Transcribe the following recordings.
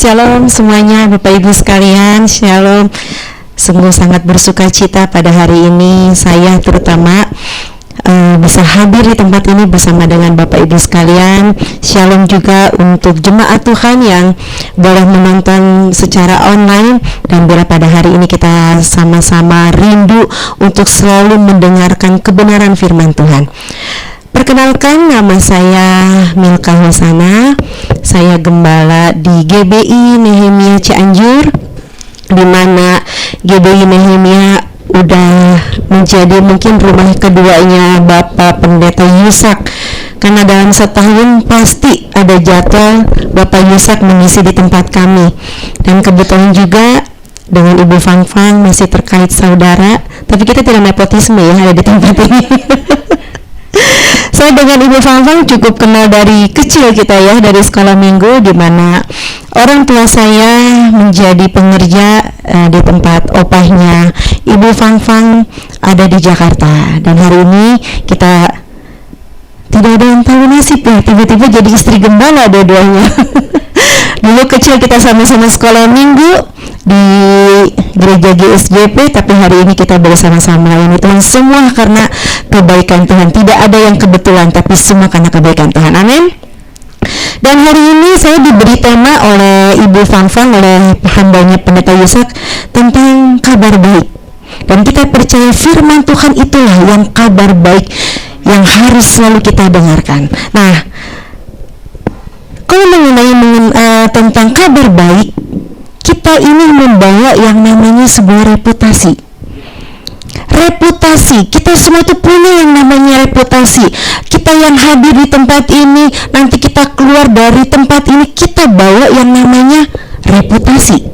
Shalom semuanya Bapak Ibu sekalian, Shalom. Sungguh sangat bersuka cita pada hari ini saya terutama bisa hadir di tempat ini bersama dengan Bapak Ibu sekalian. Shalom juga untuk jemaat Tuhan yang boleh menonton secara online, dan bila pada hari ini kita sama-sama rindu untuk selalu mendengarkan kebenaran firman Tuhan. Perkenalkan, nama saya Milka Hosana. Saya gembala di GBI Nehemia Cianjur, di mana GBI Nehemia udah menjadi mungkin rumah keduanya Bapak Pendeta Yusak, karena dalam setahun pasti ada jadwal Bapak Yusak mengisi di tempat kami. Dan kebetulan juga dengan Ibu Fang Fang masih terkait saudara, tapi kita tidak nepotisme ya ada di tempat ini. Saya dengan Ibu Fang Fang cukup kenal dari kecil kita ya, dari sekolah minggu, di mana orang tua saya menjadi pengerja di tempat opahnya Ibu Fang Fang ada di Jakarta. Dan hari ini kita tidak ada yang tahu nasib ya, tiba-tiba jadi istri gembala dua-duanya. Dulu kecil kita sama-sama sekolah minggu di gereja GSJP, tapi hari ini kita bersama-sama melayani Tuhan, semua karena kebaikan Tuhan. Tidak ada yang kebetulan, tapi semua karena kebaikan Tuhan. Amin. Dan hari ini saya diberi tema oleh Ibu Fang Fang, oleh hambanya Pendeta Yusak, tentang kabar baik. Dan kita percaya firman Tuhan itulah yang kabar baik yang harus selalu kita dengarkan. Nah, kalau mengenai tentang kabar baik, kita ini membawa yang namanya sebuah reputasi. Reputasi, kita semua itu punya yang namanya reputasi. Kita yang hadir di tempat ini, nanti kita keluar dari tempat ini, kita bawa yang namanya reputasi.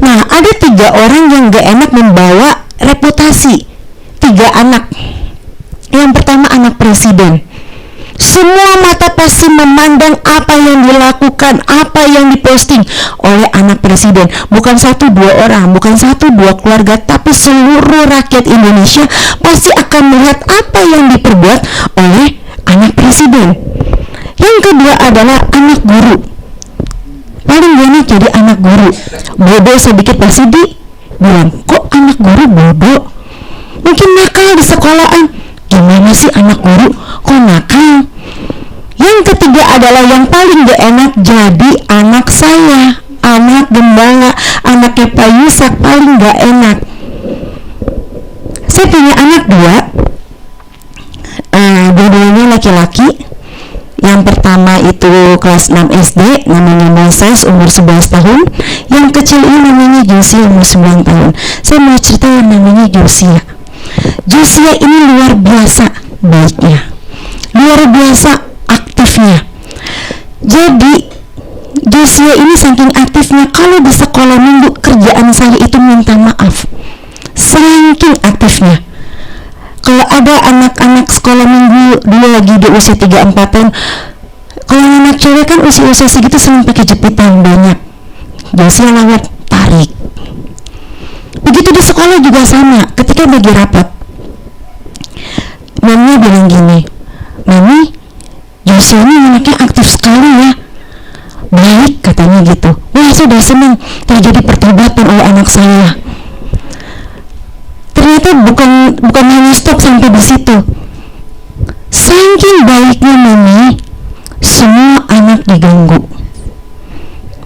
Nah, ada 3 orang yang gak enak membawa reputasi. 3 anak. Yang pertama, anak presiden. Semua mata pasti memandang apa yang dilakukan, apa yang diposting oleh anak presiden. Bukan 1-2 orang, bukan 1-2 keluarga, tapi seluruh rakyat Indonesia pasti akan melihat apa yang diperbuat oleh anak presiden. Yang kedua adalah anak guru. Paling banyak jadi anak guru. Bodoh sedikit pasti dibilang, kok anak guru bodoh? Mungkin nakal di sekolahan. Gimana sih anak guru kok nakal? Yang ketiga adalah yang paling gak enak, jadi anak saya, anak gembala, anaknya Pak Yusak, paling gak enak. Saya punya anak 2, dua-duanya laki-laki. Yang pertama itu kelas 6 SD, namanya Moses, umur 11 tahun. Yang kecil ini namanya Josia, umur 9 tahun. Saya mau cerita yang namanya Josia. Josia ini luar biasa baiknya, luar biasa aktifnya. Jadi Josia ini saking aktifnya, kalau di sekolah minggu kerjaan saya itu minta maaf, saking aktifnya. Kalau ada anak-anak sekolah minggu dulu lagi di usia 3-4 tahun, kalau anak cewek kan usia-usia segitu senang pakai jepitan banyak, Josia lewat tarik. Begitu di sekolah juga sama, ketika bagi rapat, mami bilang gini, mami, Josia ini anaknya aktif sekali ya, baik katanya gitu. Wah, saya udah senang terjadi pertobatan oleh anak saya. Ternyata bukan hanya stop sampai di situ. Saking baiknya mami, semua anak diganggu.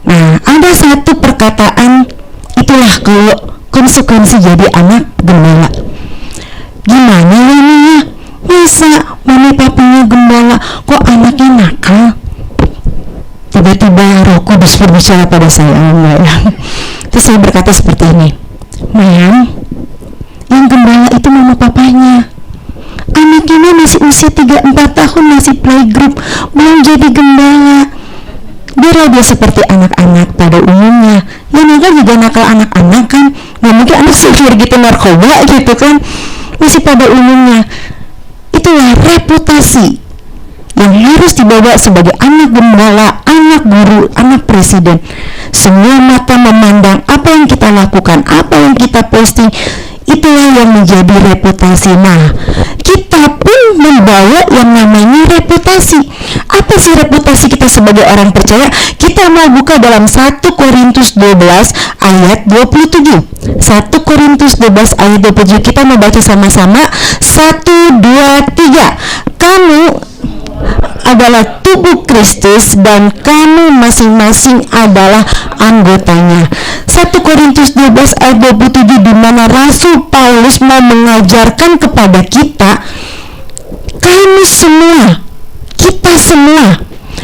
Nah, ada satu perkataan, itulah kalau konsekuensi jadi anak gembala. Gimana ini ya? Masa mami papinya gembala kok anaknya nakal? Tiba-tiba Roh Kudus berbicara pada saya, terus saya berkata seperti ini, Mayang, yang gembala itu mama papanya. Anak ini masih usia 3-4 tahun, masih playgroup, belum jadi gembala. Biarlah dia seperti anak-anak pada umumnya. Ya nakal juga nakal anak-anak kan, gak mungkin anak sihir gitu, narkoba gitu kan, masih pada umumnya. Itulah reputasi yang harus dibawa sebagai anak gembala, anak guru, anak presiden. Semua mata memandang apa yang kita lakukan, apa yang kita posting, itulah yang menjadi reputasi. Nah, kita pun membawa yang namanya reputasi. Apa sih reputasi kita sebagai orang percaya? Kita mau buka dalam 1 Korintus 12 ayat 27. 1 Korintus 12 ayat 27. Kita mau baca sama-sama. 1, 2, 3. Kamu adalah tubuh Kristus dan kamu masing-masing adalah anggotanya. 1 Korintus 12 ayat 27, di mana Rasul Paulus mau mengajarkan kepada kita, kamu semua, kita semua,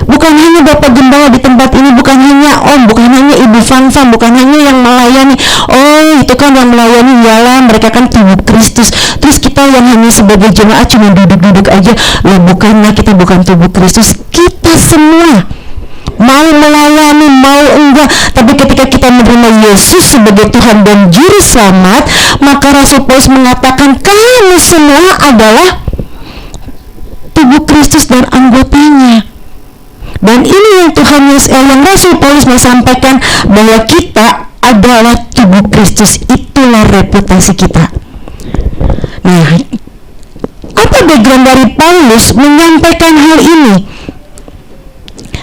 bukan hanya Bapak Gembala di tempat ini, bukan hanya Om, bukan hanya Ibu Fanfan, bukan hanya yang melayani. Oh, itu kan yang melayani, ialah mereka kan tubuh Kristus. Terus kita yang hanya sebagai jemaat cuma duduk-duduk aja. Loh, bukanlah, kita bukan tubuh Kristus. Kita semua mau melayani, mau enggak. Tapi ketika kita menerima Yesus sebagai Tuhan dan Juru Selamat, maka Rasul Paulus mengatakan kamu semua adalah tubuh Kristus dan anggotanya. Dan ini yang Tuhan Yesus, yang Rasul Paulus mau sampaikan, bahwa kita adalah tubuh Kristus. Itulah reputasi kita. Nah, apa background dari Paulus menyampaikan hal ini?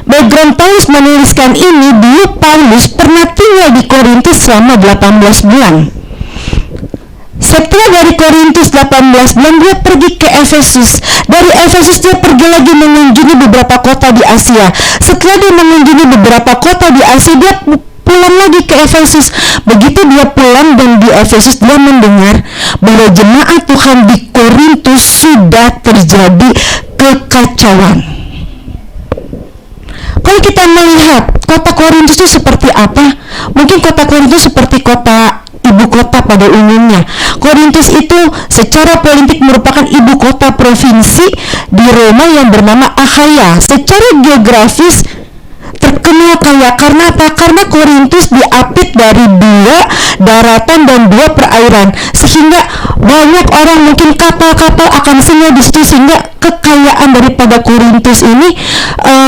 Background Paulus menuliskan ini, dia Paulus pernah tinggal di Korintus selama 18 bulan. Setelah dari Korintus 18 bulan, dia pergi ke Efesus. Dari Efesus dia pergi lagi mengunjungi beberapa kota di Asia. Setelah dia mengunjungi beberapa kota di Asia, dia pulang lagi ke Efesus. Begitu dia pulang dan di Efesus, dia mendengar bahwa jemaat Tuhan di Korintus sudah terjadi kekacauan. Kalau kita melihat kota Korintus itu seperti apa? Mungkin kota Korintus seperti kota ibu kota pada umumnya. Korintus itu secara politik merupakan ibu kota provinsi di Roma yang bernama Achaia. Secara geografis terkenal kaya. Karena apa? Karena Korintus diapit dari 2 daratan dan 2 perairan, sehingga banyak orang, mungkin kapal-kapal akan singgah di situ, sehingga kekayaan daripada Korintus ini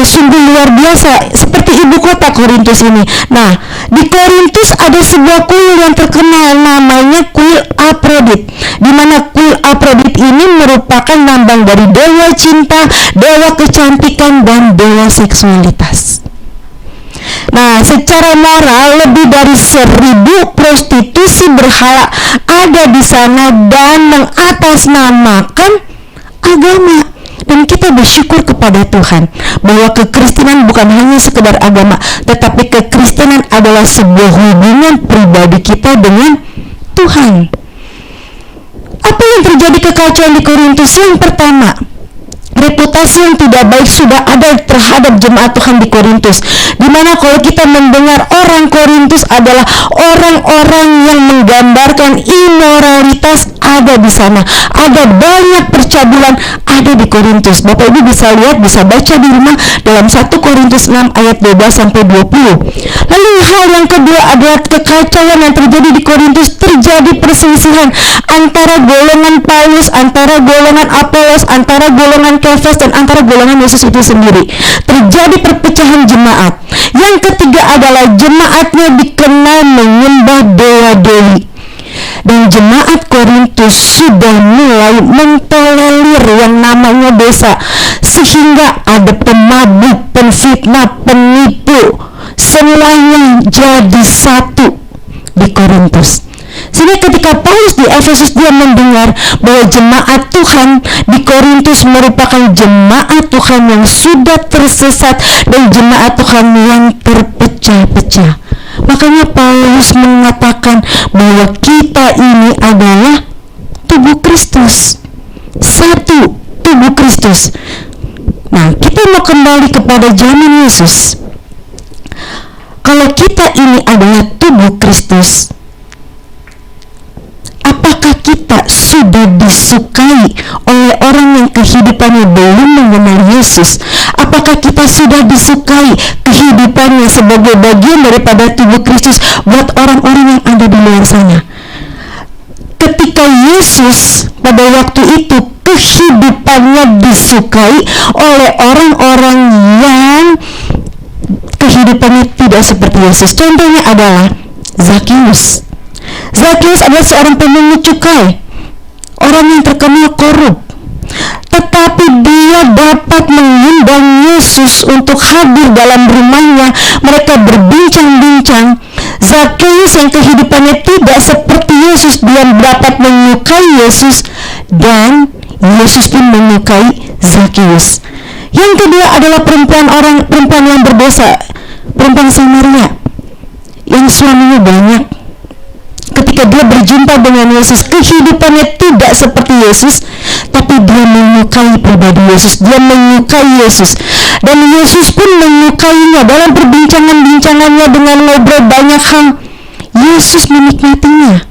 sungguh luar biasa, seperti ibu kota Korintus ini. Nah, di Korintus ada sebuah kuil yang terkenal, namanya kuil Afrodit, di mana kuil Afrodit ini merupakan lambang dari dewa cinta, dewa kecantikan, dan dewa seksualitas. Nah, secara moral lebih dari 1000 prostitusi berhala ada di sana dan mengatasnamakan agama. Dan kita bersyukur kepada Tuhan bahwa kekristenan bukan hanya sekedar agama, tetapi kekristenan adalah sebuah hubungan pribadi kita dengan Tuhan. Apa yang terjadi kekacauan di Korintus? Yang pertama, reputasi yang tidak baik sudah ada terhadap jemaat Tuhan di Korintus, dimana kalau kita mendengar orang Korintus adalah orang-orang yang menggambarkan imoralitas ada di sana, ada banyak percabulan ada di Korintus. Bapak Ibu bisa lihat, bisa baca di rumah dalam 1 Korintus 6 ayat 12-20. Lalu hal yang kedua adalah kekacauan yang terjadi di Korintus. Terjadi perselisihan antara golongan Paulus, antara golongan Apolos, antara golongan Kefas, dan antara golongan Yesus itu sendiri. Terjadi perpecahan jemaat. Yang ketiga adalah jemaatnya dikenal menyembah dewa-dewi. Dan jemaat Korintus sudah mulai mentolerir yang namanya dosa, sehingga ada pemabuk, penfitnah, penipu, semuanya jadi satu di Korintus. Sehingga ketika Paulus di Efesus, dia mendengar bahwa jemaat Tuhan di Korintus merupakan jemaat Tuhan yang sudah tersesat dan jemaat Tuhan yang terpecah-pecah. Makanya Paulus mengatakan bahwa kita ini adalah tubuh Kristus, satu tubuh Kristus. Nah, kita mau kembali kepada zaman Yesus. Kalau kita ini adalah tubuh Kristus, apakah kita sudah disukai oleh orang yang kehidupannya belum mengenal Yesus? Apakah kita sudah disukai kehidupannya sebagai bagian daripada tubuh Kristus buat orang-orang yang ada di luar sana? Ketika Yesus pada waktu itu kehidupannya disukai oleh orang-orang yang kehidupannya tidak seperti Yesus. Contohnya adalah Zakheus. Zakheus adalah seorang pemungut cukai, orang yang terkenal korup. untuk hadir dalam rumahnya. Mereka berbincang-bincang. Zakheus yang kehidupannya tidak seperti Yesus, dia dapat menyukai Yesus, dan Yesus pun menyukai Zakheus. Yang kedua adalah perempuan yang berdosa, perempuan Samaria yang suaminya banyak. Ketika dia berjumpa dengan Yesus, kehidupannya tidak seperti Yesus, tapi dia menyukai pribadi Yesus, dia menyukai Yesus, dan Yesus pun menyukainya. Dalam perbincangan-bincangannya dengan ngobrol banyak hal, Yesus menikmatinya.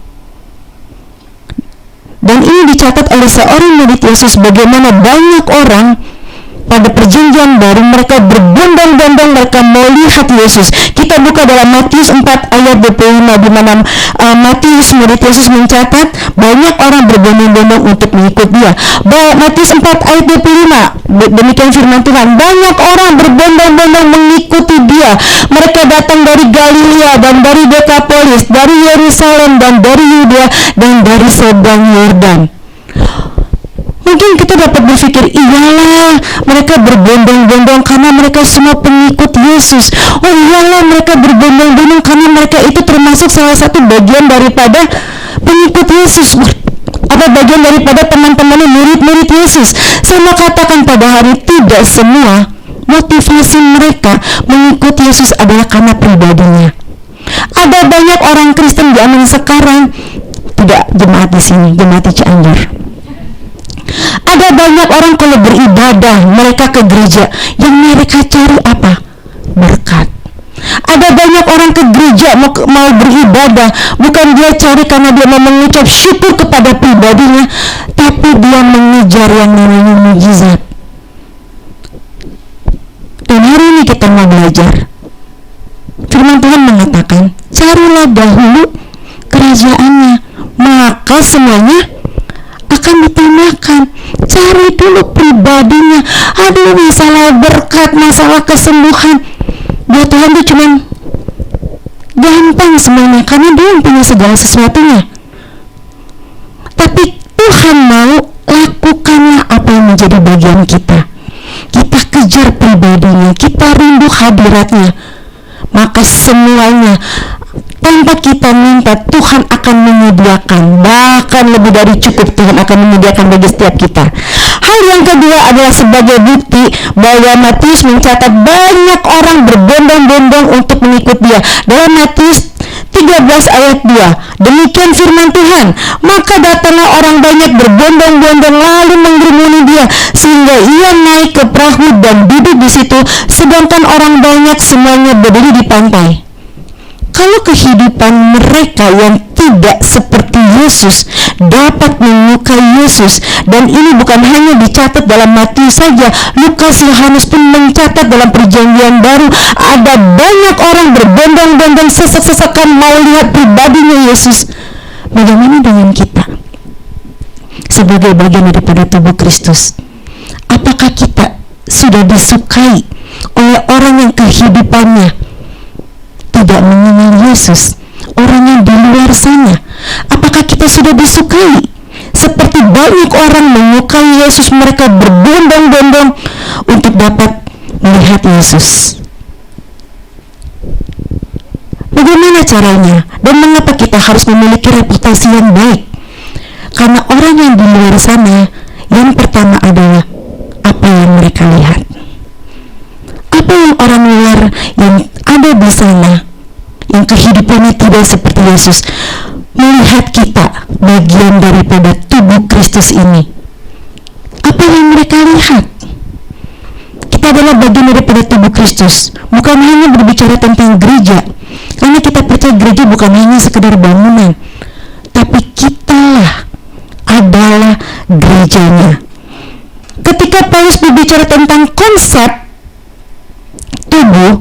Dan ini dicatat oleh seorang murid Yesus, bagaimana banyak orang pada perjanjian baru mereka berbondong-bondong, mereka melihat Yesus. Kita buka dalam Matius 4 ayat 25, di mana Matius murid Yesus mencatat banyak orang berbondong-bondong untuk mengikut dia. Matius 4 ayat 25, demikian firman Tuhan, banyak orang berbondong-bondong mengikuti dia. Mereka datang dari Galilea dan dari Dekapolis, dari Yerusalem dan dari Yudea dan dari seberang Yordan. Mungkin kita dapat berpikir, iyalah mereka berbondong-bondong karena mereka semua pengikut Yesus. Oh iyalah mereka berbondong-bondong karena mereka itu termasuk salah satu bagian daripada pengikut Yesus, atau bagian daripada teman-teman murid-murid Yesus. Saya mau katakan pada hari, tidak semua motivasi mereka mengikut Yesus adalah karena pribadinya. Ada banyak orang Kristen zaman sekarang, tidak jemaat di sini, jemaat di Cianjur. Ada banyak orang kalau beribadah, mereka ke gereja, yang mereka cari apa? Berkat. Ada banyak orang ke gereja mau beribadah, bukan dia cari karena dia mau mengucap syukur kepada pribadinya, tapi dia mengejar yang namanya mukjizat. Dan hari ini kita mau belajar. Firman Tuhan mengatakan, carilah dahulu kerajaannya, maka semuanya akan ditambahkan. Cari dulu pribadinya. Aduh, masalah berkat, masalah kesembuhan, buat Tuhan itu cuman gampang semuanya, karena dia yang punya segala sesuatunya. Tapi Tuhan mau, lakukanlah apa yang menjadi bagian kita. Kita kejar pribadinya, kita rindu hadiratnya, maka semuanya tanpa kita minta, Tuhan akan menyediakan, bahkan lebih dari cukup Tuhan akan menyediakan bagi setiap kita. Hal yang kedua adalah sebagai bukti bahwa Matius mencatat banyak orang berbondong-bondong untuk mengikut dia. Dalam Matius 13 ayat 2, demikian firman Tuhan, maka datanglah orang banyak berbondong-bondong lalu menggerumuni dia, sehingga ia naik ke perahu dan duduk di situ, sedangkan orang banyak semuanya berdiri di pantai. Kalau kehidupan mereka yang tidak seperti Yesus dapat menyukai Yesus, dan ini bukan hanya dicatat dalam Matius saja, Lukas, Yohanes pun mencatat dalam perjanjian baru, ada banyak orang berbondong-bondong sesak-sesakan mau lihat pribadinya Yesus. Bagaimana dengan kita sebagai bagian daripada tubuh Kristus? Apakah kita sudah disukai oleh orang yang kehidupannya tidak mengenal Yesus, orang yang di luar sana? Apakah kita sudah disukai seperti banyak orang menyukai Yesus? Mereka berbondong-bondong untuk dapat melihat Yesus. Bagaimana caranya dan mengapa kita harus memiliki reputasi yang baik? Karena orang yang di luar sana, yang pertama adalah apa yang mereka lihat. Apa yang orang luar yang ada di sana, yang kehidupannya tidak seperti Yesus, melihat kita bagian daripada tubuh Kristus ini. Apa yang mereka lihat? Kita adalah bagian daripada tubuh Kristus. Bukan hanya berbicara tentang gereja, karena kita percaya gereja bukan hanya sekedar bangunan, tapi kitalah adalah gerejanya. Ketika Paulus berbicara tentang konsep tubuh,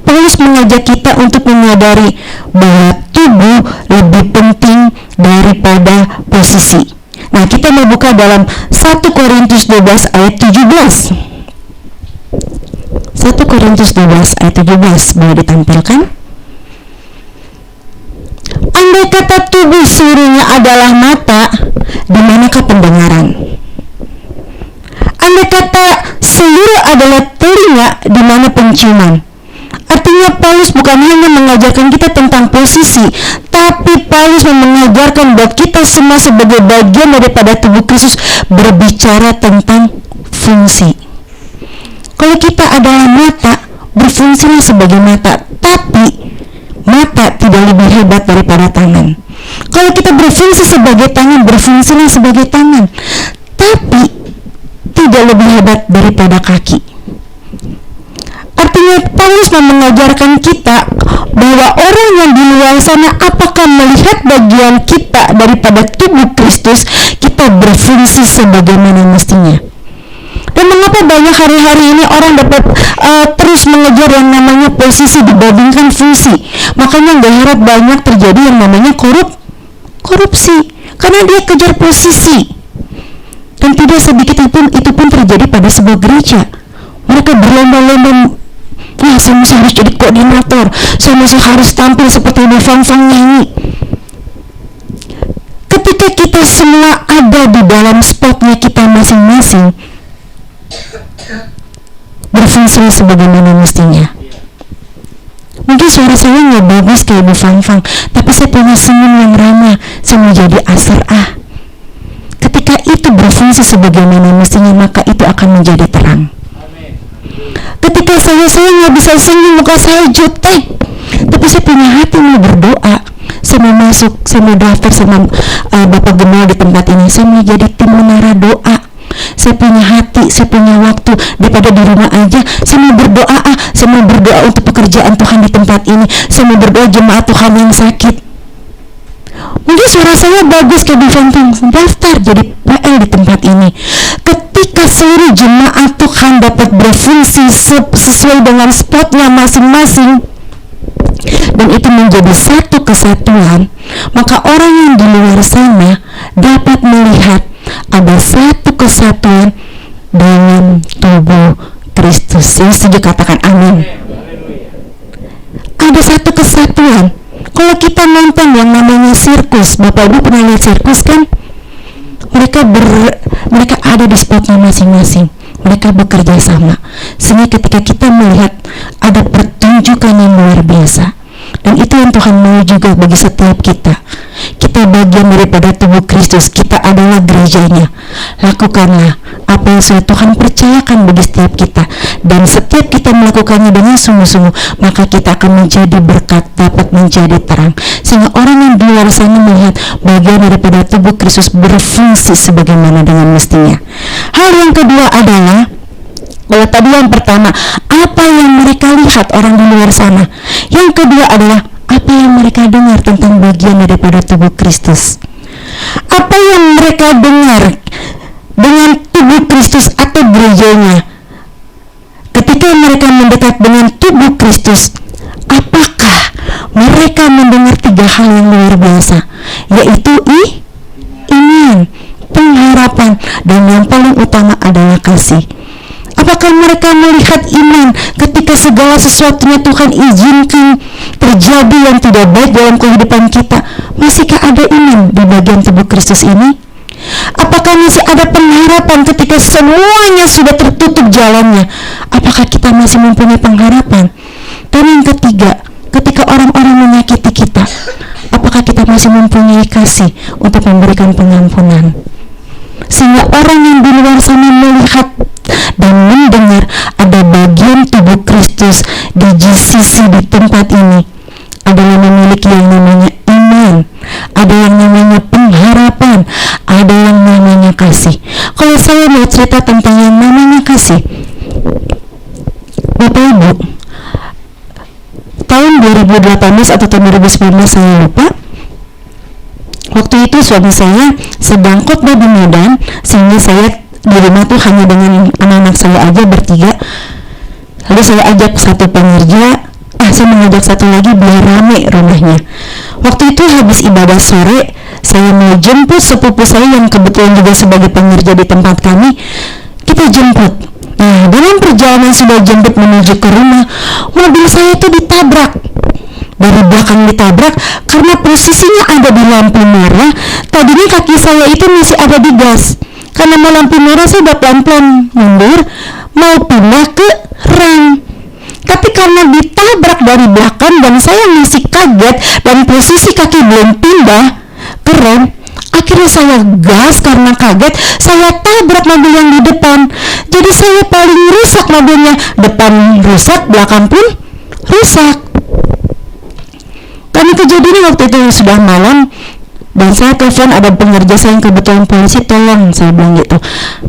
Paulus mengajak kita untuk menyadari bahwa tubuh lebih penting daripada posisi. Nah, kita mau buka dalam 1 Korintus 12 ayat 17. 1 Korintus 12 ayat 17 boleh ditampilkan? Andai kata tubuh seluruhnya adalah mata, di manakah pendengaran? Andai kata seluruh adalah telinga, di mana pendengaran? penciuman. Artinya Paulus bukan hanya mengajarkan kita tentang posisi, tapi Paulus mengajarkan buat kita semua sebagai bagian daripada tubuh Kristus berbicara tentang fungsi. Kalau kita adalah mata, berfungsilah sebagai mata, tapi mata tidak lebih hebat daripada tangan. Kalau kita berfungsi sebagai tangan, berfungsilah sebagai tangan, tapi tidak lebih hebat daripada kaki. Artinya Paulus mengajarkan kita bahwa orang yang di luar sana apakah melihat bagian kita daripada tubuh Kristus, kita berfungsi sebagaimana mestinya. Dan mengapa banyak hari-hari ini orang dapat terus mengejar yang namanya posisi dibandingkan fungsi? Makanya gak heran banyak terjadi yang namanya korupsi, karena dia kejar posisi. Dan tidak sedikit pun itu pun terjadi pada sebuah gereja. Mereka berlomba-lomba, wah saya masih harus jadi koordinator, saya masih harus tampil seperti di Fang-Fang nyanyi. Ketika kita semua ada di dalam spotnya kita masing-masing, berfungsi sebagaimana mestinya. Mungkin suara saya nggak bagus kayak di Fang-Fang, tapi saya punya senyum yang ramah, saya menjadi asar. Ketika itu berfungsi sebagaimana mestinya, maka itu akan menjadi terang. Ketika saya nggak bisa senyum, muka saya jutek, tapi saya punya hati mau berdoa, saya mau masuk, saya mau daftar sama Bapak Gembala di tempat ini, saya mau jadi tim menara doa. Saya punya hati, saya punya waktu, daripada di rumah aja saya mau berdoa. Saya mau berdoa untuk pekerjaan Tuhan di tempat ini, saya mau berdoa jemaat Tuhan yang sakit. Mungkin suara saya bagus kayak di Fang-Fang, daftar jadi PL di tempat ini. Ketika seluruh jemaat Tuhan dapat berfungsi sesuai dengan spotnya masing-masing, dan itu menjadi satu kesatuan, maka orang yang di luar sana dapat melihat ada satu kesatuan dengan tubuh Kristus. Yang setuju katakan amin. Ada satu kesatuan. Kalau kita nonton yang namanya sirkus, Bapak Ibu pernah lihat sirkus kan? Mereka ada di spotnya masing-masing. Mereka bekerja sama. Sehingga ketika kita melihat ada pertunjukan yang luar biasa. Dan itu yang Tuhan mau juga bagi setiap kita. Kita bagian daripada tubuh Kristus, kita adalah gerejanya. Lakukanlah apa yang sudah Tuhan percayakan bagi setiap kita, dan setiap kita melakukannya dengan sungguh-sungguh, maka kita akan menjadi berkat, dapat menjadi terang, sehingga orang yang di luar sana melihat bagian daripada tubuh Kristus berfungsi sebagaimana dengan mestinya. Hal yang kedua adalah, kalau tadi yang pertama, apa yang mereka lihat orang di luar sana. Yang kedua adalah apa yang mereka dengar tentang bagian daripada tubuh Kristus. Apa yang mereka dengar dengan tubuh Kristus atau gerejanya. Ketika mereka mendekat dengan tubuh Kristus, apakah mereka mendengar 3 hal yang luar biasa, yaitu iman, pengharapan, dan yang paling utama adalah kasih. Apakah mereka melihat iman ketika segala sesuatunya Tuhan izinkan terjadi yang tidak baik dalam kehidupan kita? Masihkah ada iman di bagian tubuh Kristus ini? Apakah masih ada pengharapan ketika semuanya sudah tertutup jalannya? Apakah kita masih mempunyai pengharapan? Dan yang ketiga, ketika orang-orang menyakiti kita, apakah kita masih mempunyai kasih untuk memberikan pengampunan? Sehingga orang yang di luar sana melihat dan mendengar ada bagian tubuh Kristus di GCC di tempat ini adalah memiliki yang namanya iman, ada yang namanya pengharapan, ada yang namanya kasih. Kalau saya mau cerita tentang yang namanya kasih, Bapak Ibu, tahun 2018 atau tahun 2019 saya lupa, waktu itu suami saya sedang khotbah di Medan, sehingga saya di rumah tuh hanya dengan anak-anak saya aja bertiga. Lalu saya ajak satu pengerja, saya mengajak satu lagi biar rame rumahnya. Waktu itu habis ibadah sore, saya mau jemput sepupu saya yang kebetulan juga sebagai pengerja di tempat kami. Kita jemput. Nah, dalam perjalanan sudah jemput menuju ke rumah, mobil saya itu ditabrak. Dari belakang ditabrak karena posisinya ada di lampu merah. Tadinya kaki saya itu masih ada di gas. Karena mau lampu merah saya udah pelan-pelan mundur, mau pindah ke rem. karena ditabrak dari belakang dan saya masih kaget dan posisi kaki belum pindah ke rem, akhirnya saya gas karena kaget, saya tabrak mobil yang di depan. Jadi saya paling rusak mobilnya, depan rusak, belakang pun rusak. Karena kejadian waktu itu sudah malam, dan saya telepon ada pengerja saya yang kebetulan polisi, tolong, saya bilang gitu.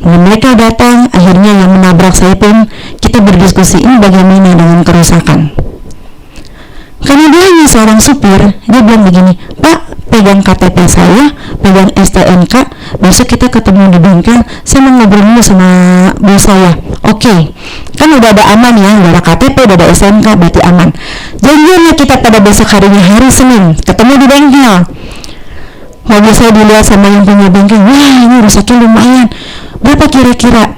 Nah, mereka datang, akhirnya yang menabrak saya pun kita berdiskusi ini bagaimana dengan kerusakan. Karena dia hanya seorang supir, dia bilang begini, Pak, pegang KTP saya, pegang STNK, besok kita ketemu di bengkel, saya mau ngobrol dulu sama bos saya. Oke, kan udah ada aman ya, udah ada KTP, udah ada STNK, berarti aman. Janjiannya kita pada besok harinya, hari Senin, ketemu di bengkel. Mobil saya dilihat sama yang punya bengkel, wah ini rusaknya lumayan, berapa kira-kira?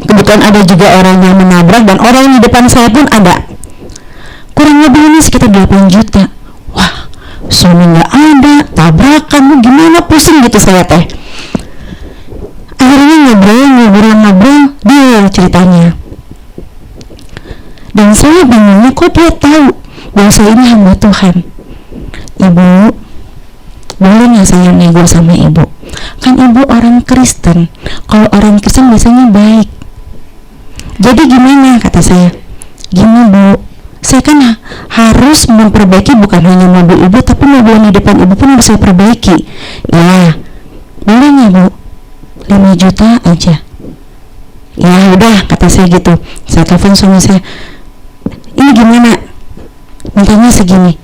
Kebetulan ada juga orang yang menabrak dan orang yang di depan saya pun ada, kurang lebih ini sekitar 8 juta. Wah, suami gak ada, tabrakan, gimana, pusing gitu saya teh. Akhirnya ngobrol, dia ceritanya. Dan saya bingungnya, kok dia tahu bahwa saya ini hamba Tuhan. Ibu, boleh gak saya nego sama ibu? Kan ibu orang Kristen, kalau orang Kristen biasanya baik. Jadi gimana, kata saya, gini Bu, saya kan harus memperbaiki bukan hanya mobil ibu, tapi mobil yang di depan ibu pun harus saya perbaiki. Ya, boleh gak Bu? 5 juta aja. Ya udah, kata saya gitu. Saya telepon suami saya, ini gimana? Mintanya segini.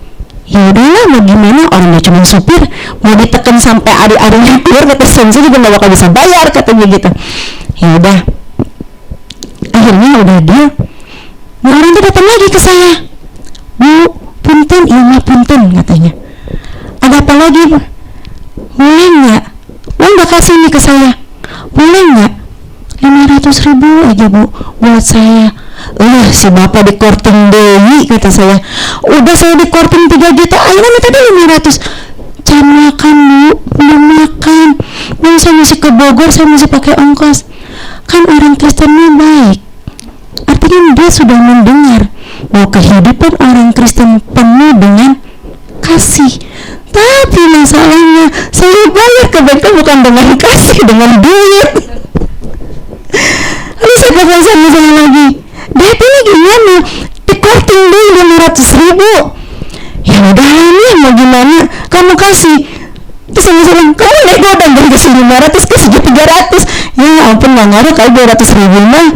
Ya udahlah, mau gimana, orang dia cuma supir, mau ditekan sampai ari-arinya keluar, kata suami saya juga gak bakal bisa bayar, katanya gitu. Ya udah, akhirnya udah dia. Nah, orang itu datang lagi ke saya, Bu, punten, iya mah punten, katanya. Ada apa lagi, Bu? Boleh nggak? Uang udah kasih nih ke saya, boleh nggak? 500.000 aja Bu, buat saya. Si bapak di korting dewi, kata saya. Udah saya di korting 3 juta, akhirnya minta dia 500. Jangan makan Bu, belum makan. Mau saya mesti ke Bogor, saya mesti pakai ongkos. Kan orang Kristennya baik. Artinya dia sudah mendengar bahwa kehidupan orang Kristen penuh dengan kasih. Tapi masalahnya saya bayar ke bengkel bukan dengan kasih, dengan duit. Lalu saya kata sama saya lagi, Dad ini gimana? Dikorting dulu 500.000. Ya udah ini mau gimana? Kamu kasih. Terus saya bilang, kamu nego dan beri kasih 500, kasih 300. Ya ampun, gak ngaruh kali 200.000 mah.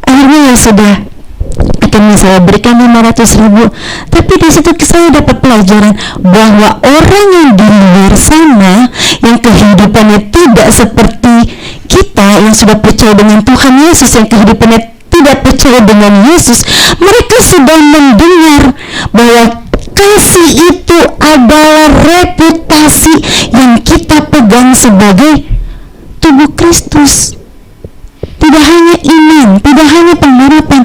Akhirnya ya sudah, akhirnya saya berikan 500.000. Tapi di situ saya dapat pelajaran bahwa orang yang di luar sana, yang kehidupannya tidak seperti kita yang sudah percaya dengan Tuhan Yesus, yang kehidupannya tidak percaya dengan Yesus, mereka sudah mendengar bahwa kasih itu adalah reputasi yang kita pegang sebagai tubuh Kristus. Tidak hanya iman, tidak hanya pengharapan,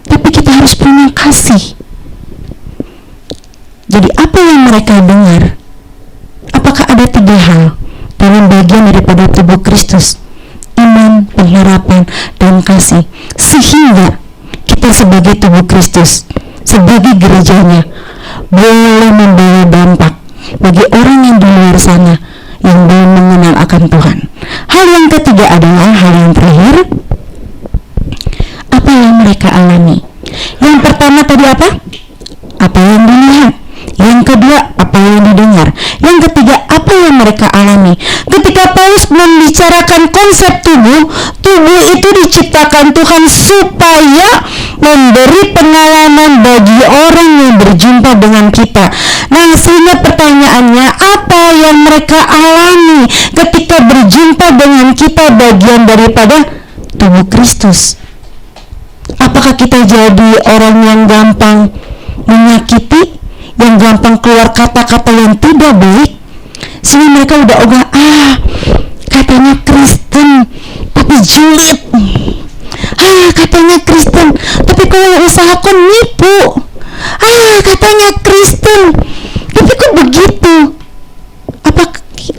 tapi kita harus punya kasih. Jadi apa yang mereka dengar? Apakah ada 3 hal dalam bagian daripada tubuh Kristus? Iman, pengharapan, dan kasih. Sehingga kita sebagai tubuh Kristus, sebagai gerejanya, boleh membawa dampak bagi orang yang di luar sana yang belum mengenal akan Tuhan. Hal yang ketiga adalah hal yang terakhir, apa yang mereka alami. Yang pertama tadi apa? Apa yang dilihat. Yang kedua, apa yang didengar. Yang ketiga, apa yang mereka alami. Ketika Paulus membicarakan konsep tubuh itu diciptakan Tuhan supaya memberi pengalaman bagi orang yang berjumpa dengan kita. Nah, sehingga pertanyaannya, apa yang mereka alami ketika berjumpa dengan kita, bagian daripada tubuh Kristus? Apakah kita jadi orang yang gampang menyakiti, yang gampang keluar kata-kata yang tidak baik, sehingga mereka udah ogah, katanya Kristen tapi julid, katanya Kristen tapi kalau usahakan nipu, katanya Kristen tapi kok begitu.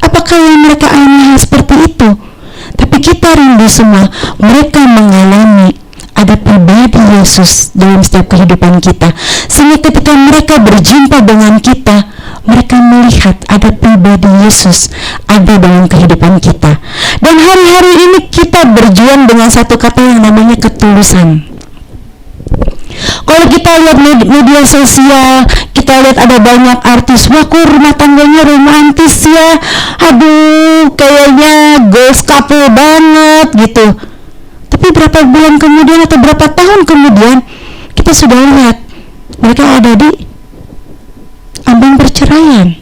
Apakah yang mereka alami seperti itu? Tapi kita rindu semua mereka mengalami ada pribadi Yesus dalam setiap kehidupan kita, sehingga ketika mereka berjumpa dengan kita, mereka melihat ada pribadi Yesus ada dalam kehidupan kita. Dan hari-hari ini kita berjuang dengan satu kata yang namanya ketulusan. Kalau kita lihat media sosial, kita lihat ada banyak artis, wah kok rumah tangganya romantis ya, aduh kayaknya goals couple banget gitu. Tapi berapa bulan kemudian atau berapa tahun kemudian kita sudah lihat mereka ada di ambang perceraian.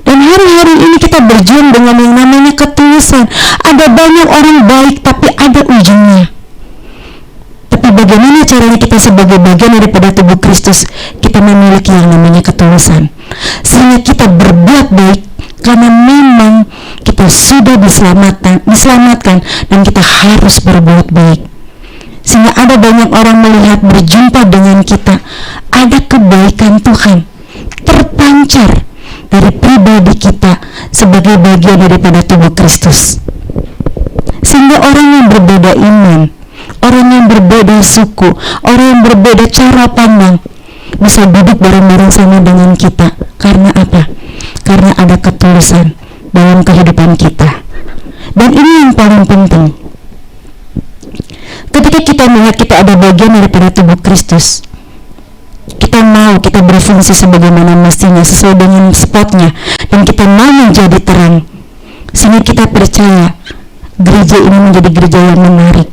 Dan hari-hari ini kita berjuang dengan yang namanya ketulusan. Ada banyak orang baik tapi ada ujungnya. Tapi bagaimana caranya kita sebagai bagian daripada tubuh Kristus, kita memiliki yang namanya ketulusan, sehingga kita berbuat baik karena memang kita sudah diselamatkan dan kita harus berbuat baik. Sehingga ada banyak orang melihat, berjumpa dengan kita, ada kebaikan Tuhan terpancar dari pribadi kita sebagai bagian daripada tubuh Kristus. Sehingga orang yang berbeda iman, orang yang berbeda suku, orang yang berbeda cara pandang bisa duduk bareng-bareng sama dengan kita. Karena apa? Karena ada ketulusan dalam kehidupan kita. Dan ini yang paling penting. Ketika kita melihat kita ada bagian daripada tubuh Kristus, kita mau kita berfungsi sebagaimana mestinya, sesuai dengan spotnya, dan kita mau menjadi terang, sehingga kita percaya gereja ini menjadi gereja yang menarik,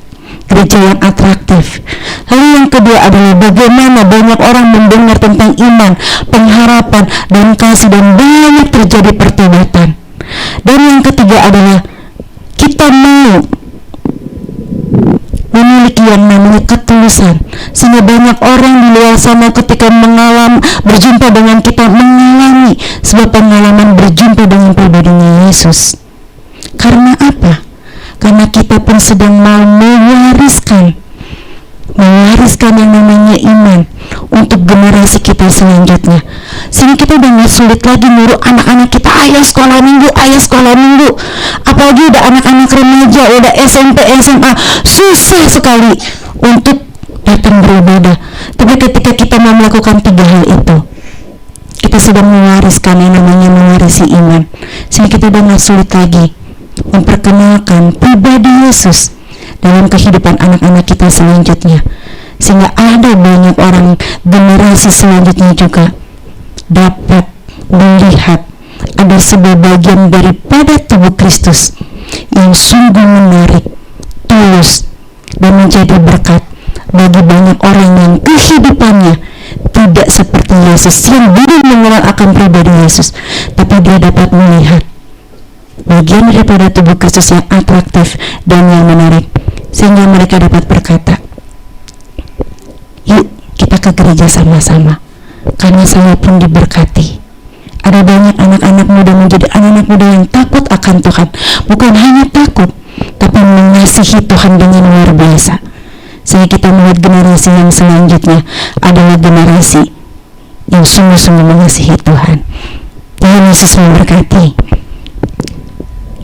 gereja yang atraktif. Lalu yang kedua adalah bagaimana banyak orang mendengar tentang iman, pengharapan, dan kasih, dan banyak terjadi pertobatan. Dan yang ketiga adalah kita mau memiliki yang namanya ketulusan, sehingga banyak orang di luar sana ketika berjumpa dengan kita mengalami sebuah pengalaman berjumpa dengan pribadinya Yesus. Karena apa? Karena kita pun sedang mau mewariskan yang namanya iman untuk generasi kita selanjutnya. Sehingga kita udah gak sulit lagi nyuruh anak-anak kita, ayo sekolah minggu. Apalagi udah anak-anak remaja, udah SMP, SMA, susah sekali untuk datang beribadah. Tapi ketika kita mau melakukan 3 hal itu, kita sedang mewariskan yang namanya mewarisi iman. Sehingga kita udah gak sulit lagi memperkenalkan pribadi Yesus dalam kehidupan anak-anak kita selanjutnya, sehingga ada banyak orang generasi selanjutnya juga dapat melihat ada sebuah bagian daripada tubuh Kristus yang sungguh menarik, tulus, dan menjadi berkat bagi banyak orang yang kehidupannya tidak seperti Yesus, yang belum mengenal akan pribadi Yesus, tapi dia dapat melihat bagian daripada tubuh Kristus yang atraktif dan yang menarik, sehingga mereka dapat berkata, yuk kita ke gereja sama-sama, karena saya pun diberkati. Ada banyak anak-anak muda menjadi anak-anak muda yang takut akan Tuhan, bukan hanya takut, tapi mengasihi Tuhan dengan luar biasa. Sehingga kita melihat generasi yang selanjutnya adalah generasi yang sungguh-sungguh mengasihi Tuhan. Tuhan Yesus memberkati.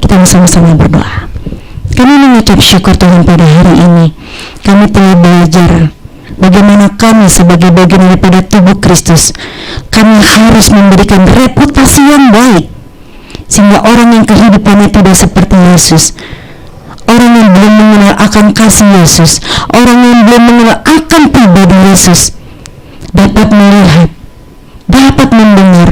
Kita bersama-sama berdoa. Kami mengucap syukur Tuhan pada hari ini. Kami telah belajar bagaimana kami sebagai bagian daripada tubuh Kristus, kami harus memberikan reputasi yang baik, sehingga orang yang kehidupannya tidak seperti Yesus, orang yang belum mengenal akan kasih Yesus, orang yang belum mengenal akan pribadi Yesus, dapat melihat, dapat mendengar,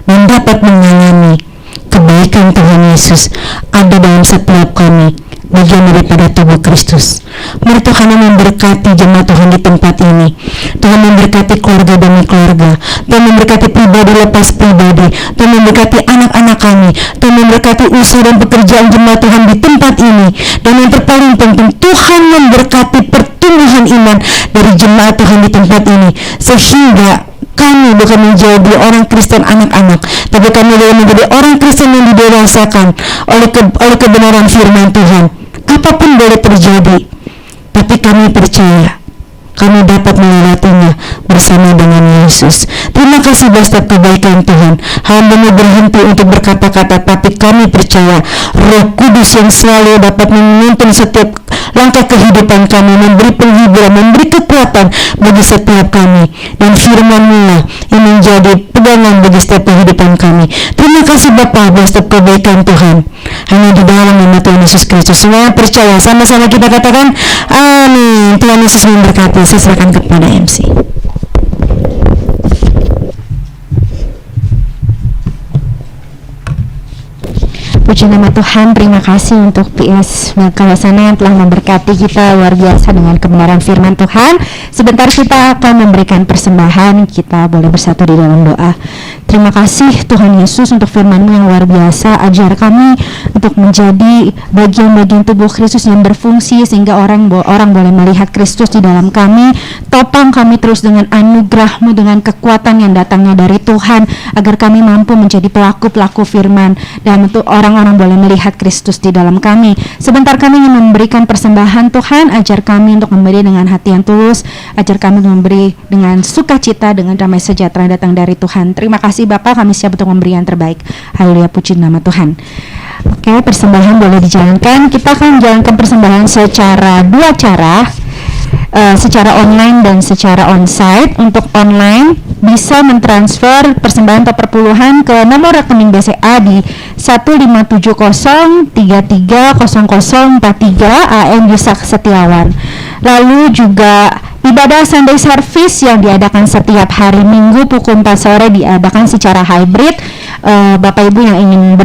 dan dapat mengalami kebaikan Tuhan Yesus ada dalam setiap kami, bagian daripada tubuh Kristus. Mari Tuhan yang memberkati jemaat Tuhan di tempat ini. Tuhan memberkati keluarga demi keluarga. Tuhan memberkati pribadi lepas pribadi. Tuhan memberkati anak-anak kami. Tuhan memberkati usaha dan pekerjaan jemaat Tuhan di tempat ini. Dan yang terpaling penting, Tuhan memberkati pertumbuhan iman dari jemaat Tuhan di tempat ini, sehingga kami bukan menjadi orang Kristen anak-anak, tapi kami menjadi orang Kristen yang didewasakan oleh kebenaran firman Tuhan. Apapun boleh terjadi, tapi kami percaya kami dapat melewatinya bersama dengan Yesus. Terima kasih buat setiap kebaikan Tuhan. Hamba berhenti untuk berkata-kata, tapi kami percaya Roh Kudus yang selalu dapat menuntun setiap langkah kehidupan kami, memberi penghiburan, memberi kekuatan bagi setiap kami, dan firman-Mu lah yang menjadi pegangan bagi setiap kehidupan kami. Terima kasih Bapa buat setiap kebaikan Tuhan. Hanya di dalam nama Tuhan Yesus Kristus semua percaya, sama-sama kita katakan amin. Tuhan Yesus memberkati. Saya serahkan kepada MC. Puji nama Tuhan, terima kasih untuk PS Kalasana yang telah memberkati kita luar biasa dengan kebenaran firman Tuhan. Sebentar kita akan memberikan persembahan, kita boleh bersatu di dalam doa. Terima kasih Tuhan Yesus untuk firman-Mu yang luar biasa. Ajar kami untuk menjadi bagian-bagian tubuh Kristus yang berfungsi sehingga orang boleh melihat Kristus di dalam kami. Topang kami terus dengan anugerah-Mu, dengan kekuatan yang datangnya dari Tuhan, agar kami mampu menjadi pelaku-pelaku firman dan untuk orang-orang boleh melihat Kristus di dalam kami. Sebentar kami ingin memberikan persembahan. Tuhan, ajar kami untuk memberi dengan hati yang tulus, ajar kami untuk memberi dengan sukacita, dengan damai sejahtera datang dari Tuhan. Terima kasih Bapak, kami siap untuk memberi yang terbaik. Haleluya, puji nama Tuhan. Oke, persembahan boleh dijalankan. Kita akan menjalankan persembahan secara dua cara, secara online dan secara onsite. Untuk online bisa mentransfer persembahan atau perpuluhan ke nomor rekening BCA di 1570330043 AM Yusak Setiawan. Lalu juga ibadah Sunday Service yang diadakan setiap hari Minggu pukul 4 sore diadakan secara hybrid. Bapak Ibu yang ingin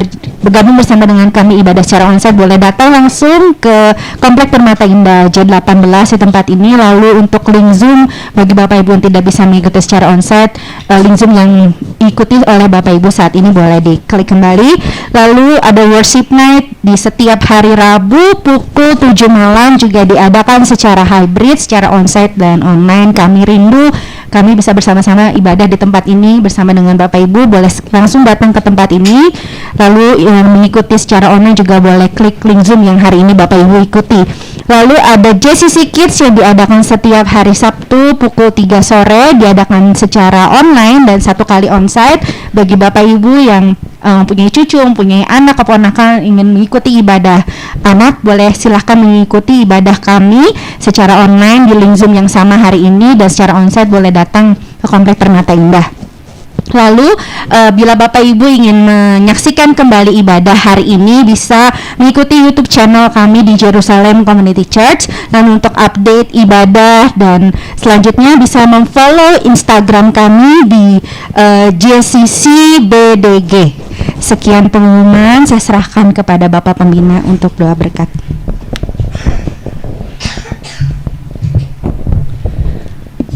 bergabung bersama dengan kami ibadah secara onsite boleh datang langsung ke Komplek Permata Indah J18 di tempat ini. Lalu untuk link Zoom bagi Bapak Ibu yang tidak bisa mengikuti secara onsite, link Zoom yang diikuti oleh Bapak Ibu saat ini boleh diklik kembali. Lalu ada worship night di setiap hari Rabu pukul 7 malam juga diadakan secara hybrid, secara onsite dan online. Kami rindu kami bisa bersama-sama ibadah di tempat ini bersama dengan Bapak Ibu. Boleh langsung datang ke tempat ini. Lalu yang mengikuti secara online juga boleh klik link Zoom yang hari ini Bapak Ibu ikuti. Lalu ada JCC Kids yang diadakan setiap hari Sabtu pukul 3 sore, diadakan secara online dan satu kali onsite. Bagi Bapak Ibu yang punya cucu, punya anak, keponakan ingin mengikuti ibadah anak, boleh silahkan mengikuti ibadah kami secara online di link Zoom yang sama hari ini, dan secara onsite boleh datang ke Komplek Permata Indah. Lalu bila Bapak Ibu ingin menyaksikan kembali ibadah hari ini bisa mengikuti YouTube channel kami di Jerusalem Community Church, dan untuk update ibadah dan selanjutnya bisa memfollow Instagram kami di JCC BDG. Sekian pengumuman, saya serahkan kepada Bapak Pembina untuk doa berkat.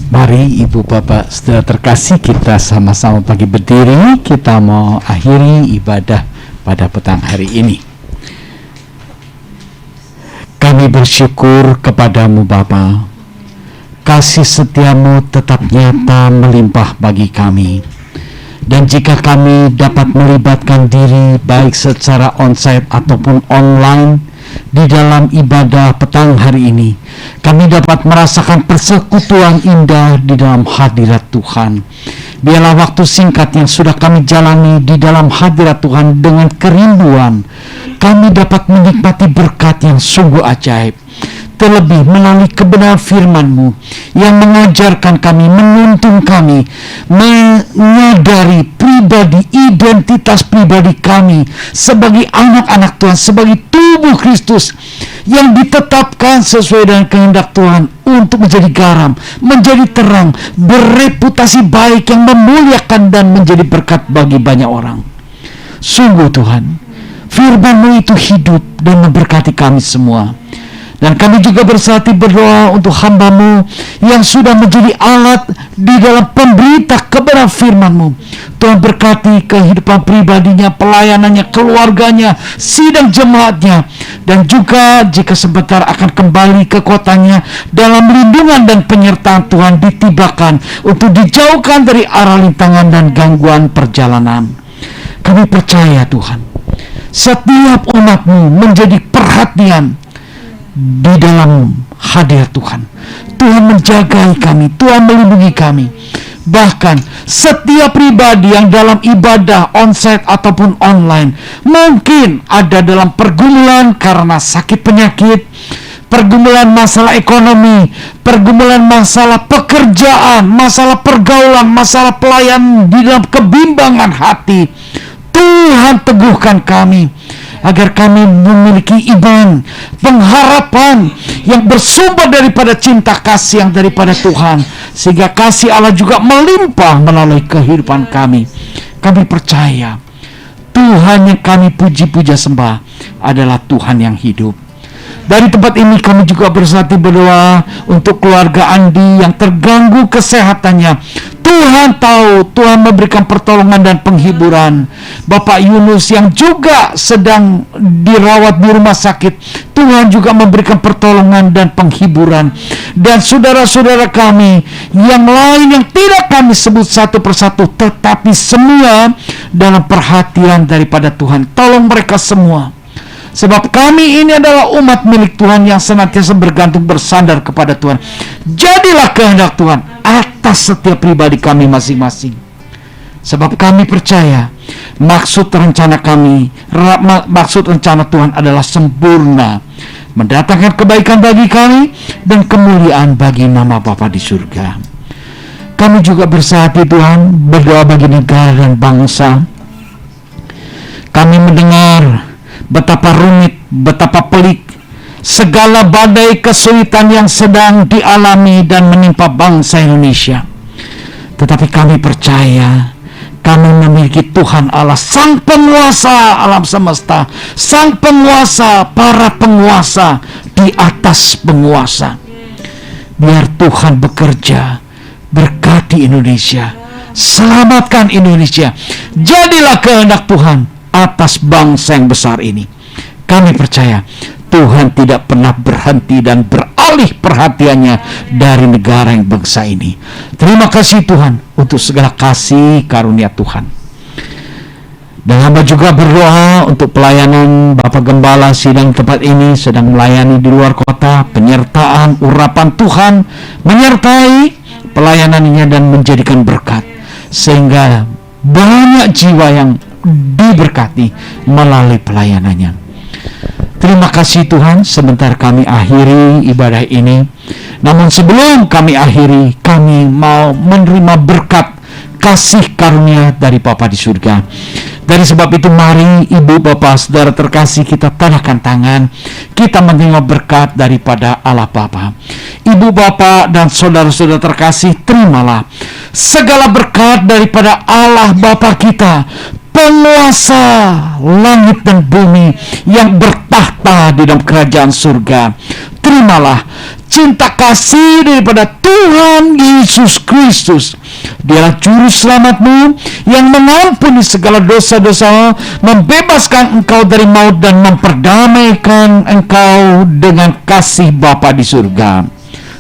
Mari Ibu Bapak Saudara terkasih, kita sama-sama pagi berdiri. Kita mau akhiri ibadah pada petang hari ini. Kami bersyukur kepadamu Bapa, kasih setiamu tetap nyata melimpah bagi kami. Dan jika kami dapat melibatkan diri baik secara onsite ataupun online di dalam ibadah petang hari ini, kami dapat merasakan persekutuan indah di dalam hadirat Tuhan. Biarlah waktu singkat yang sudah kami jalani di dalam hadirat Tuhan dengan kerinduan, kami dapat menikmati berkat yang sungguh ajaib. Terlebih melalui kebenaran firman-Mu yang mengajarkan kami, menuntun kami, menyadari pribadi, identitas pribadi kami sebagai anak-anak Tuhan, sebagai tubuh Kristus yang ditetapkan sesuai dengan kehendak Tuhan untuk menjadi garam, menjadi terang, bereputasi baik yang memuliakan dan menjadi berkat bagi banyak orang. Sungguh Tuhan, firman-Mu itu hidup dan memberkati kami semua. Dan kami juga bersatu berdoa untuk hamba-Mu yang sudah menjadi alat di dalam pemberita kebenaran firman-Mu. Tuhan berkati kehidupan pribadinya, pelayanannya, keluarganya, sidang jemaatnya, dan juga jika sebentar akan kembali ke kotanya dalam lindungan dan penyertaan Tuhan ditibakan untuk dijauhkan dari arah rintangan dan gangguan perjalanan. Kami percaya Tuhan, setiap umat-Mu menjadi perhatian di dalam hadirat Tuhan. Tuhan menjagai kami, Tuhan melindungi kami. Bahkan setiap pribadi yang dalam ibadah onsite ataupun online mungkin ada dalam pergumulan karena sakit penyakit, pergumulan masalah ekonomi, pergumulan masalah pekerjaan, masalah pergaulan, masalah pelayanan, di dalam kebimbangan hati. Tuhan teguhkan kami agar kami memiliki iman, pengharapan yang bersumber daripada cinta kasih yang daripada Tuhan, sehingga kasih Allah juga melimpah melalui kehidupan kami. Kami percaya Tuhan yang kami puji-puja sembah adalah Tuhan yang hidup. Dari tempat ini kami juga bersatu berdoa untuk keluarga Andi yang terganggu kesehatannya. Tuhan tahu, Tuhan memberikan pertolongan dan penghiburan. Bapak Yunus yang juga sedang dirawat di rumah sakit, Tuhan juga memberikan pertolongan dan penghiburan. Dan saudara-saudara kami yang lain yang tidak kami sebut satu persatu, tetapi semua dalam perhatian daripada Tuhan. Tolong mereka semua. Sebab kami ini adalah umat milik Tuhan yang senantiasa bergantung bersandar kepada Tuhan. Jadilah kehendak Tuhan atas setiap pribadi kami masing-masing. Sebab kami percaya maksud rencana Tuhan adalah sempurna, mendatangkan kebaikan bagi kami dan kemuliaan bagi nama Bapa di surga. Kami juga bersatu Tuhan, berdoa bagi negara dan bangsa. Kami mendengar betapa rumit, betapa pelik segala badai kesulitan yang sedang dialami dan menimpa bangsa Indonesia. Tetapi kami percaya kami memiliki Tuhan Allah, Sang Penguasa alam semesta, Sang Penguasa para penguasa di atas penguasa. Biar Tuhan bekerja, berkati Indonesia, selamatkan Indonesia. Jadilah kehendak Tuhan atas bangsa yang besar ini. Kami percaya Tuhan tidak pernah berhenti dan beralih perhatiannya dari negara yang bangsa ini. Terima kasih Tuhan untuk segala kasih karunia Tuhan. Dan hamba juga berdoa untuk pelayanan Bapak Gembala sidang tempat ini sedang melayani di luar kota. Penyertaan urapan Tuhan menyertai pelayanannya dan menjadikan berkat, sehingga banyak jiwa yang diberkati melalui pelayanannya. Terima kasih Tuhan, sebentar kami akhiri ibadah ini. Namun sebelum kami akhiri, kami mau menerima berkat kasih karunia dari Bapa di surga. Dari sebab itu mari Ibu Bapak Saudara terkasih, kita tadahkan tangan, kita menerima berkat daripada Allah Bapa. Ibu Bapak dan saudara-saudara terkasih, terimalah segala berkat daripada Allah Bapa kita, penguasa langit dan bumi yang bertahta di dalam kerajaan surga. Terimalah cinta kasih daripada Tuhan Yesus Kristus. Dialah juru selamatmu yang mengampuni segala dosa-dosa, membebaskan engkau dari maut dan memperdamaikan engkau dengan kasih Bapa di surga.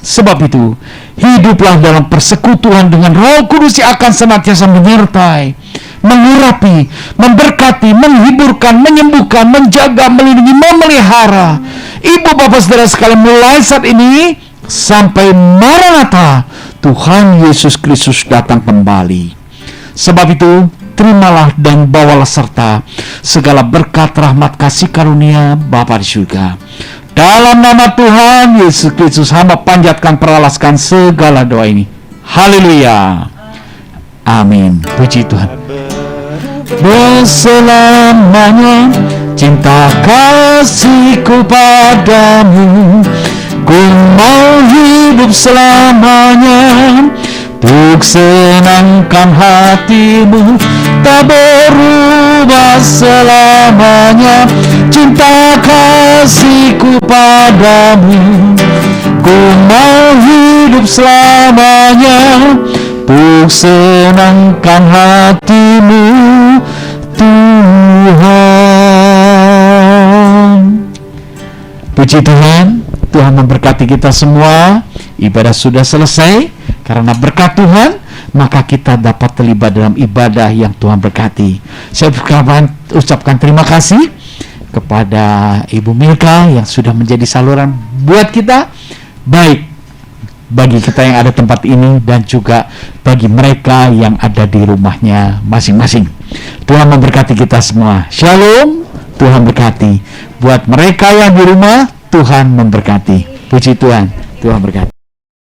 Sebab itu, hiduplah dalam persekutuan dengan Roh Kudus yang akan senantiasa menyertai, mengurapi, memberkati, menghiburkan, menyembuhkan, menjaga, melindungi, memelihara Ibu Bapak Saudara sekalian mulai saat ini sampai Maranatha Tuhan Yesus Kristus datang kembali. Sebab itu, terimalah dan bawalah serta segala berkat, rahmat, kasih karunia Bapa di surga. Dalam nama Tuhan Yesus Kristus, hamba panjatkan, peralaskan segala doa ini. Haleluya. Amin. Puji Tuhan. Berselamanya cinta kasihku padamu, ku mau hidup selamanya untuk senangkan hatimu, tak berubah selamanya cinta kasihku padamu, ku mau hidup selamanya untuk senangkan hatimu Tuhan. Puji Tuhan, Tuhan memberkati kita semua. Ibadah sudah selesai. Karena berkat Tuhan, maka kita dapat terlibat dalam ibadah yang Tuhan berkati. Saya ucapkan terima kasih kepada Ibu Milka yang sudah menjadi saluran buat kita, baik bagi kita yang ada tempat ini dan juga bagi mereka yang ada di rumahnya masing-masing. Tuhan memberkati kita semua. Shalom. Tuhan berkati. Buat mereka yang di rumah, Tuhan memberkati. Puji Tuhan. Tuhan berkati.